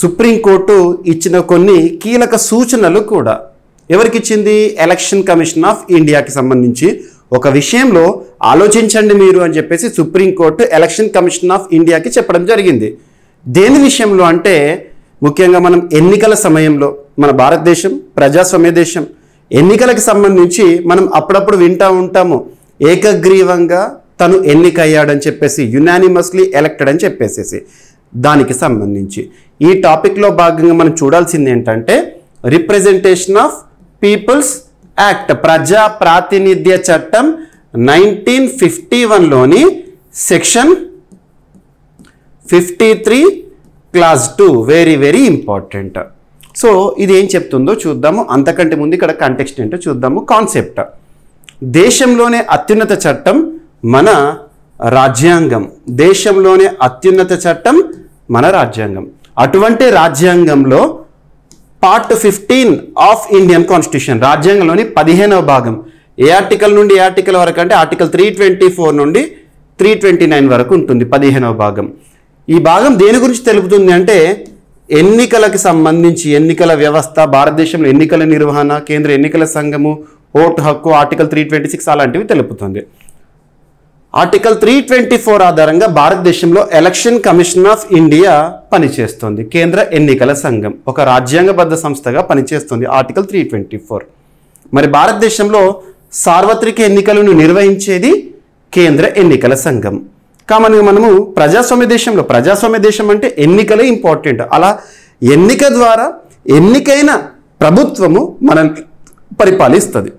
Supreme court ఇచ్చిన కొన్ని కీలక సూచనలు కూడా. ఎవరికి ఇచ్చింది? ఎలక్షన్ కమిషన్ ఆఫ్ ఇండియాకి సంబంధించి ఒక విషయంలో ఆలోచించండి మీరు అని చెప్పేసి సుప్రీంకోర్టు ఎలక్షన్ కమిషన్ ఆఫ్ ఇండియాకి చెప్పడం జరిగింది. దేని విషయంలో అంటే ముఖ్యంగా మనం ఎన్నికల సమయంలో, మన భారతదేశం ప్రజాస్వామ్య దేశం, ఎన్నికలకు సంబంధించి మనం అప్పుడప్పుడు వింటూ ఉంటాము, ఏకగ్రీవంగా తను ఎన్నికయ్యాడని చెప్పేసి, యునానిమస్లీ ఎలక్టెడ్ అని చెప్పేసేసి. దానికి సంబంధించి ఈ టాపిక్లో భాగంగా మనం చూడాల్సింది ఏంటంటే రిప్రజెంటేషన్ ఆఫ్ పీపుల్స్ యాక్ట్, ప్రజా ప్రాతినిధ్య చట్టం 1951లోని section 53 clause 2 very very important. So ఇది ఏం చెప్తుందో చూద్దాము. అంతకంటే ముందు ఇక్కడ కాంటెక్స్ట్ ఏంటో చూద్దాము. కాన్సెప్ట్: దేశంలోనే అత్యున్నత చట్టం మన రాజ్యాంగం. దేశంలోనే అత్యున్నత చట్టం మన రాజ్యాంగం. అటువంటి రాజ్యాంగంలో పార్ట్ 15 ఆఫ్ ఇండియన్ కాన్స్టిట్యూషన్, రాజ్యాంగంలోని 15వ భాగం, ఏ ఆర్టికల్ నుండి ఏ ఆర్టికల్ వరకు అంటే ఆర్టికల్ 324 నుండి 329 వరకు ఉంటుంది 15వ భాగం. ఈ భాగం దేని గురించి తెలుపుతుంది అంటే ఎన్నికలకు సంబంధించి, ఎన్నికల వ్యవస్థ, భారతదేశంలో ఎన్నికల నిర్వహణ, కేంద్ర ఎన్నికల సంఘము, ఓటు హక్కు, ఆర్టికల్ 326 అలాంటివి తెలుపుతుంది. ఆర్టికల్ 324 ఆధారంగా భారతదేశంలో ఎలక్షన్ కమిషన్ ఆఫ్ ఇండియా పనిచేస్తుంది. కేంద్ర ఎన్నికల సంఘం ఒక రాజ్యాంగబద్ధ సంస్థగా పనిచేస్తుంది. ఆర్టికల్ 324. మరి భారతదేశంలో సార్వత్రిక ఎన్నికలను నిర్వహించేది కేంద్ర ఎన్నికల సంఘం. కామన్గా మనము ప్రజాస్వామ్య దేశంలో, ప్రజాస్వామ్య దేశం అంటే ఎన్నికలే ఇంపార్టెంట్. అలా ఎన్నిక ద్వారా ఎన్నికైన ప్రభుత్వము మనల్ని పరిపాలిస్తుంది.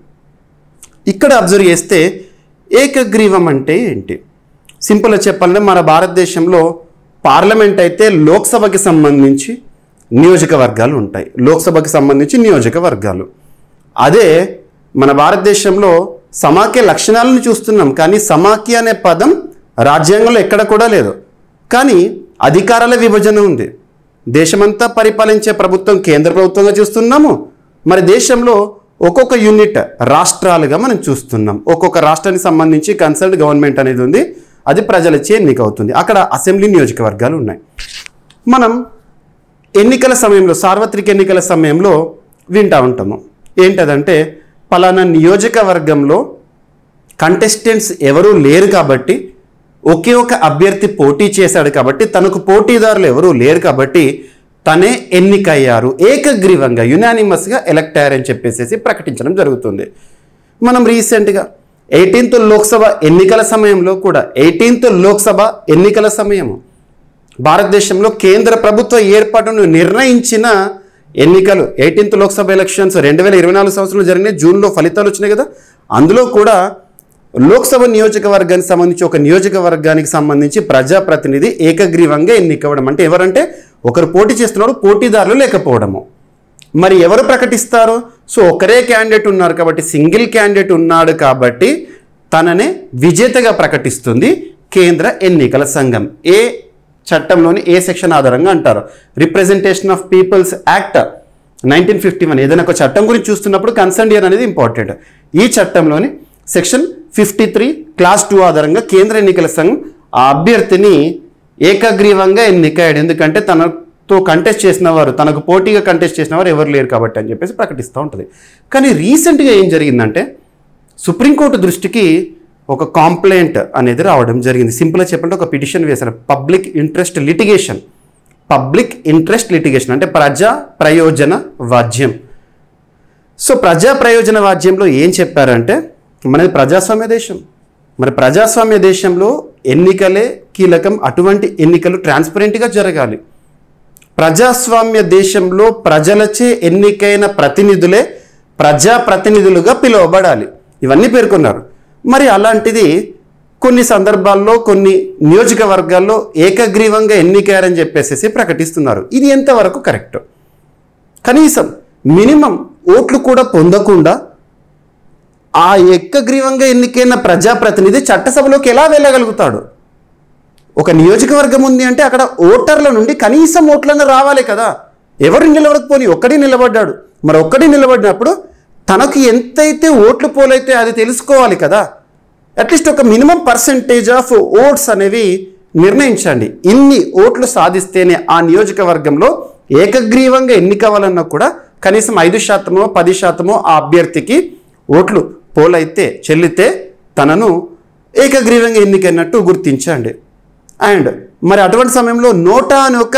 ఇక్కడ అబ్జర్వ్ చేస్తే ఏకగ్రీవం అంటే ఏంటి? సింపుల్గా చెప్పాలంటే మన భారతదేశంలో పార్లమెంట్ అయితే లోక్సభకి సంబంధించి నియోజకవర్గాలు ఉంటాయి. లోక్సభకి సంబంధించి నియోజకవర్గాలు. అదే మన భారతదేశంలో సమాఖ్య లక్షణాలను చూస్తున్నాం, కానీ సమాఖ్య అనే పదం రాజ్యాంగంలో ఎక్కడ కూడా లేదు. కానీ అధికారాల విభజన ఉంది. దేశమంతా పరిపాలించే ప్రభుత్వం కేంద్ర ప్రభుత్వంగా చూస్తున్నాము. మరి దేశంలో ఒక్కొక్క యూనిట్ రాష్ట్రాలుగా మనం చూస్తున్నాం. ఒక్కొక్క రాష్ట్రానికి సంబంధించి కన్సర్న్డ్ గవర్నమెంట్ అనేది ఉంది. అది ప్రజలచే ఎన్నిక అవుతుంది. అక్కడ అసెంబ్లీ నియోజకవర్గాలు ఉన్నాయి. మనం ఎన్నికల సమయంలో, సార్వత్రిక ఎన్నికల సమయంలో వింటూ ఉంటాము. ఏంటదంటే పలానా నియోజకవర్గంలో కంటెస్టెంట్స్ ఎవరూ లేరు కాబట్టి, ఒకే ఒక అభ్యర్థి పోటీ చేశాడు కాబట్టి, తనకు పోటీదారులు ఎవరూ లేరు కాబట్టి తనే ఎన్నికయ్యారు, ఏకగ్రీవంగా యునానిమస్గా ఎలక్ట్ అయ్యారని చెప్పేసి ప్రకటించడం జరుగుతుంది. మనం రీసెంట్గా 18th లోక్సభ ఎన్నికల సమయంలో కూడా, 18th లోక్సభ ఎన్నికల సమయము భారతదేశంలో కేంద్ర ప్రభుత్వ ఏర్పాటును నిర్ణయించిన ఎన్నికలు 18th లోక్సభ ఎలక్షన్స్ 2024 సంవత్సరంలో జరిగినాయి. జూన్లో ఫలితాలు వచ్చినాయి కదా. అందులో కూడా లోక్సభ నియోజకవర్గానికి సంబంధించి ఒక నియోజకవర్గానికి సంబంధించి ప్రజాప్రతినిధి ఏకగ్రీవంగా ఎన్నికవ్వడం. అంటే ఎవరంటే ఒకరు పోటీ చేస్తున్నారు, పోటీదారులు లేకపోవడము. మరి ఎవరు ప్రకటిస్తారు? సో ఒకరే క్యాండిడేట్ ఉన్నారు కాబట్టి, సింగిల్ క్యాండిడేట్ ఉన్నాడు కాబట్టి తననే విజేతగా ప్రకటిస్తుంది కేంద్ర ఎన్నికల సంఘం. ఏ చట్టంలోని ఏ సెక్షన్ ఆధారంగా అంటారు? Representation of people's act 1951. ఏదైనా ఒక చట్టం గురించి చూస్తున్నప్పుడు కన్సర్న్ ఇయర్ అనేది ఇంపార్టెంట్. ఈ చట్టంలోని సెక్షన్ 53 క్లాస్ 2 ఆధారంగా కేంద్ర ఎన్నికల సంఘం ఆ అభ్యర్థిని ఏకగ్రీవంగా ఎన్నికయ్యాడు. ఎందుకంటే తనతో కంటెస్ట్ చేసిన వారు, తనకు పోటీగా కంటెస్ట్ చేసిన వారు ఎవరు లేరు కాబట్టి అని చెప్పేసి ప్రకటిస్తూ ఉంటుంది. కానీ రీసెంట్గా ఏం జరిగిందంటే సుప్రీంకోర్టు దృష్టికి ఒక కాంప్లైంట్ అనేది రావడం జరిగింది. సింపుల్గా చెప్పంటే ఒక పిటిషన్ వేశారు. Public interest litigation. Public interest litigation అంటే ప్రజా ప్రయోజన వాజ్యం. సో ప్రజా ప్రయోజన వాజ్యంలో ఏం చెప్పారంటే మనది ప్రజాస్వామ్య దేశం. మరి ప్రజాస్వామ్య దేశంలో ఎన్నికలే కీలకం. అటువంటి ఎన్నికలు ట్రాన్స్పరెంట్గా జరగాలి. ప్రజాస్వామ్య దేశంలో ప్రజలచే ఎన్నికైన ప్రతినిధులే ప్రజాప్రతినిధులుగా పిలువబడాలి. ఇవన్నీ పేర్కొన్నారు. మరి అలాంటిది కొన్ని సందర్భాల్లో కొన్ని నియోజకవర్గాల్లో ఏకగ్రీవంగా ఎన్నికయ్యారని చెప్పేసి ప్రకటిస్తున్నారు. ఇది ఎంతవరకు కరెక్ట్? కనీసం మినిమం ఓట్లు కూడా పొందకుండా ఆ ఏకగ్రీవంగా ఎన్నికైన ప్రజాప్రతినిధి చట్టసభలోకి ఎలా వెళ్ళగలుగుతాడు? ఒక నియోజకవర్గం ఉంది అంటే అక్కడ ఓటర్ల నుండి కనీసం ఓట్లను రావాలి కదా. ఎవరు నిలబడకపోని ఒక్కడే నిలబడ్డాడు. మరి ఒక్కడే నిలబడినప్పుడు తనకు ఎంతైతే ఓట్లు పోలైతే అది తెలుసుకోవాలి కదా. అట్లీస్ట్ ఒక మినిమం పర్సెంటేజ్ ఆఫ్ ఓట్స్ అనేవి నిర్ణయించండి. ఇన్ని ఓట్లు సాధిస్తేనే ఆ నియోజకవర్గంలో ఏకగ్రీవంగా ఎన్నికవ్వాలన్నా కూడా కనీసం 5% 10% ఆ అభ్యర్థికి ఓట్లు పోలైతే చెల్లితే తనను ఏకగ్రీవంగా ఎన్నికైనట్టు గుర్తించండి. అండ్ మరి అటువంటి సమయంలో నోటా అని ఒక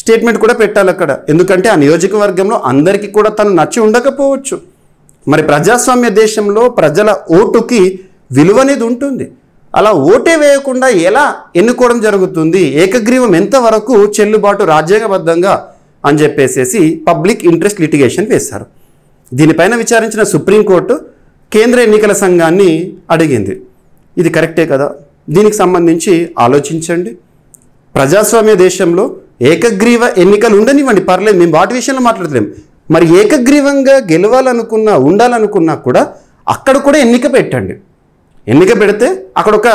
స్టేట్మెంట్ కూడా పెట్టాలి అక్కడ. ఎందుకంటే ఆ నియోజకవర్గంలో అందరికీ కూడా తను నచ్చి ఉండకపోవచ్చు. మరి ప్రజాస్వామ్య దేశంలో ప్రజల ఓటుకి విలువ అనేది ఉంటుంది. అలా ఓటే వేయకుండా ఎలా ఎన్నుకోవడం జరుగుతుంది, ఏకగ్రీవం ఎంతవరకు చెల్లుబాటు రాజ్యాంగబద్ధంగా అని చెప్పేసి పబ్లిక్ ఇంట్రెస్ట్ లిటిగేషన్ వేశారు. దీనిపైన విచారించిన సుప్రీంకోర్టు కేంద్ర ఎన్నికల సంఘాన్ని అడిగింది, ఇది కరెక్టే కదా, దీనికి సంబంధించి ఆలోచించండి. ప్రజాస్వామ్య దేశంలో ఏకగ్రీవ ఎన్నికలు ఉండనివ్వండి, పర్లేదు, మేము వాటి విషయంలో మాట్లాడలేము. మరి ఏకగ్రీవంగా గెలవాలనుకున్నా ఉండాలనుకున్నా కూడా అక్కడ కూడా ఎన్నిక పెట్టండి. ఎన్నిక పెడితే అక్కడ ఒక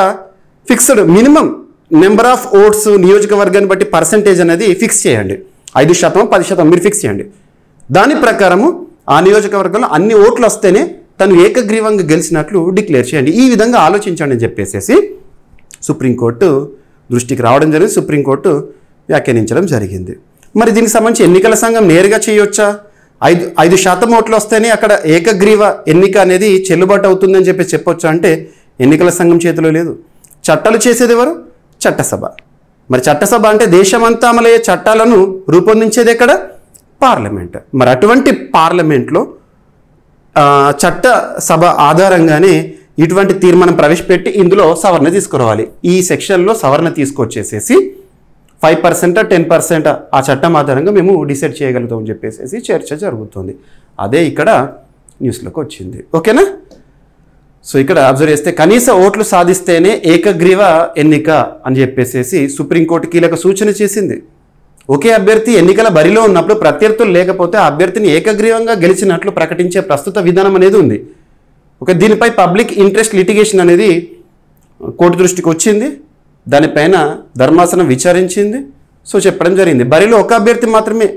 fixed minimum number of votes నియోజకవర్గాన్ని బట్టి పర్సంటేజ్ అనేది ఫిక్స్ చేయండి. 5% 10% మీరు ఫిక్స్ చేయండి. దాని ప్రకారము ఆ నియోజకవర్గంలో అన్ని ఓట్లు వస్తేనే తను ఏకగ్రీవంగా గెలిచినట్లు డిక్లేర్ చేయండి. ఈ విధంగా ఆలోచించండి అని చెప్పేసి సుప్రీంకోర్టు దృష్టికి రావడం జరిగింది. సుప్రీంకోర్టు వ్యాఖ్యానించడం జరిగింది. మరి దీనికి సంబంధించి ఎన్నికల సంఘం నేరుగా చేయొచ్చా? 5% ఓట్లు వస్తేనే అక్కడ ఏకగ్రీవ ఎన్నిక అనేది చెల్లుబాటు అవుతుందని చెప్పొచ్చా అంటే ఎన్నికల సంఘం చేతిలో లేదు. చట్టాలు చేసేది ఎవరు? చట్టసభ. మరి చట్టసభ అంటే దేశమంతా అమలయ్యే చట్టాలను రూపొందించేది ఎక్కడ? పార్లమెంట్. మరి అటువంటి పార్లమెంట్లో చట్టసభ ఆధారంగానే ఇటువంటి తీర్మానం ప్రవేశపెట్టి ఇందులో సవరణ తీసుకురావాలి. ఈ సెక్షన్లో సవరణ తీసుకొచ్చేసేసి 5% 10% ఆ చట్టం ఆధారంగా మేము డిసైడ్ చేయగలుగుతామని చెప్పేసి చర్చ జరుగుతుంది. అదే ఇక్కడ న్యూస్లోకి వచ్చింది. ఓకేనా? సో ఇక్కడ అబ్జర్వ్ చేస్తే కనీస ఓట్లు సాధిస్తేనే ఏకగ్రీవ ఎన్నిక అని చెప్పేసి సుప్రీంకోర్టు కీలక సూచన చేసింది. ఒకే అభ్యర్థి ఎన్నికల బరిలో ఉన్నప్పుడు ప్రత్యర్థులు లేకపోతే ఆ అభ్యర్థిని ఏకగ్రీవంగా గెలిచినట్లు ప్రకటించే ప్రస్తుత విధానం అనేది ఉంది. ఓకే, దీనిపై పబ్లిక్ ఇంట్రెస్ట్ లిటిగేషన్ అనేది కోర్టు దృష్టికి వచ్చింది. దానిపైన ధర్మాసనం విచారించింది. సో చెప్పడం జరిగింది, బరిలో ఒక అభ్యర్థి మాత్రమే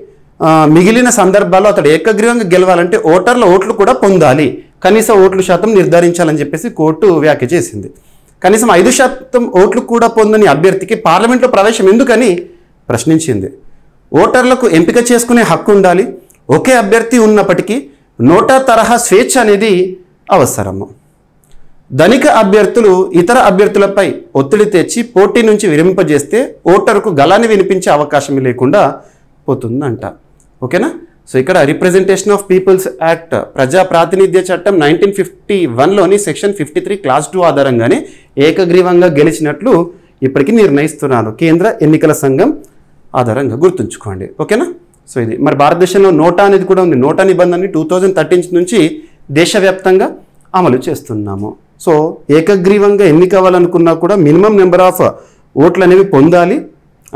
మిగిలిన సందర్భాల్లో అతడు ఏకగ్రీవంగా గెలవాలంటే ఓటర్ల ఓట్లు కూడా పొందాలి, కనీస ఓట్ల శాతం నిర్ధారించాలని చెప్పేసి కోర్టు వ్యాఖ్య చేసింది. కనీసం 5% ఓట్లు కూడా పొందని అభ్యర్థికి పార్లమెంట్లో ప్రవేశం ఎందుకని ప్రశ్నించింది. ఓటర్లకు ఎంపిక చేసుకునే హక్కు ఉండాలి. ఒకే అభ్యర్థి ఉన్నప్పటికీ నోటా తరహా స్వేచ్ఛ అనేది అవసరము. ధనిక అభ్యర్థులు ఇతర అభ్యర్థులపై ఒత్తిడి తెచ్చి పోటీ నుంచి విరమింపజేస్తే ఓటరుకు గళాన్ని వినిపించే అవకాశం లేకుండా పోతుందంట. ఓకేనా? సో ఇక్కడ రిప్రజెంటేషన్ ఆఫ్ పీపుల్స్ యాక్ట్ ప్రజా ప్రాతినిధ్య చట్టం 1951లోని సెక్షన్ 53 క్లాస్ 2 ఆధారంగానే ఏకగ్రీవంగా గెలిచినట్లు ఇప్పటికీ నిర్ణయిస్తున్నారు కేంద్ర ఎన్నికల సంఘం ఆధారంగా. గుర్తుంచుకోండి. ఓకేనా? సో ఇది మరి భారతదేశంలో నోటా అనేది కూడా ఉంది. నోటా నిబంధనని 2013 నుంచి దేశవ్యాప్తంగా అమలు చేస్తున్నాము. సో ఏకగ్రీవంగా ఎన్నికవ్వాలనుకున్నా కూడా మినిమం నెంబర్ ఆఫ్ ఓట్లు అనేవి పొందాలి.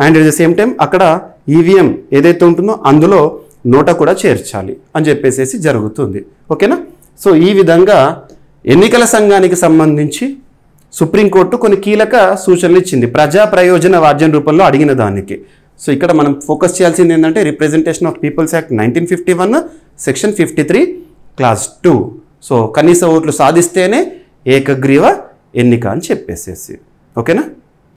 And at the same time అక్కడ ఈవీఎం ఏదైతే ఉంటుందో అందులో నోటా కూడా చేర్చాలి అని చెప్పేసి జరుగుతుంది. ఓకేనా? సో ఈ విధంగా ఎన్నికల సంఘానికి సంబంధించి సుప్రీంకోర్టు కొన్ని కీలక సూచనలు ఇచ్చింది ప్రజా ప్రయోజన వాద్యం రూపంలో అడిగిన దానికి. సో ఇక్కడ మనం ఫోకస్ చేయాల్సింది ఏంటంటే representation of people's act 1951 section 53 clause 2. So కనీస ఓట్లు సాధిస్తేనే ఏకగ్రీవ ఎన్నిక అని చెప్పేసేసి. ఓకేనా?